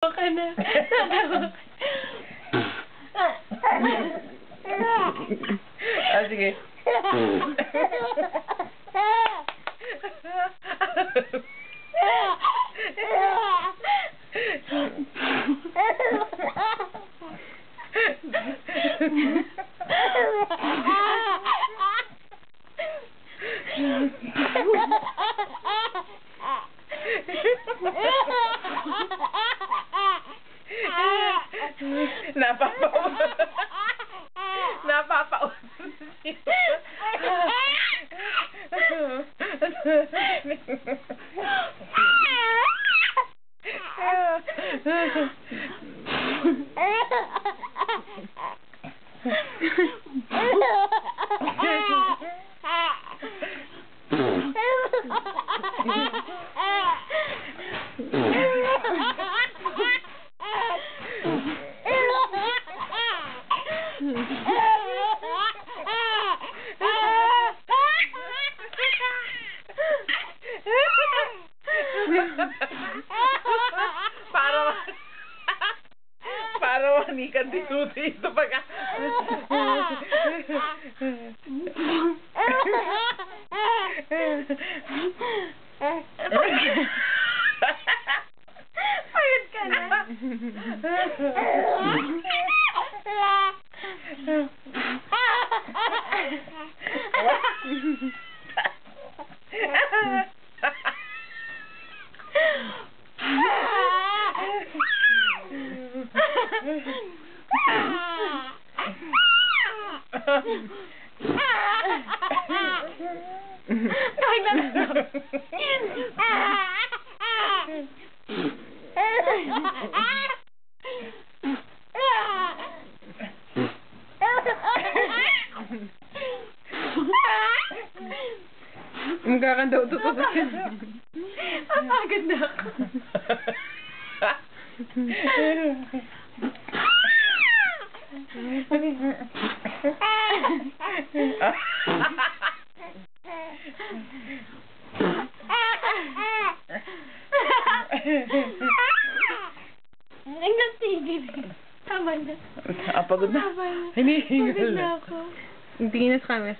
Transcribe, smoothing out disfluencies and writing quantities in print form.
ka na. Ah, sige. Napapaon. Para manikan dito pagka Pagod ka na. Magkakanda ito to sa akin. Mapagod na ako. Ang natigil. Tama na. Pagod na. Tama na. Hinihingal Pagod na ako. Tingin na sa camera.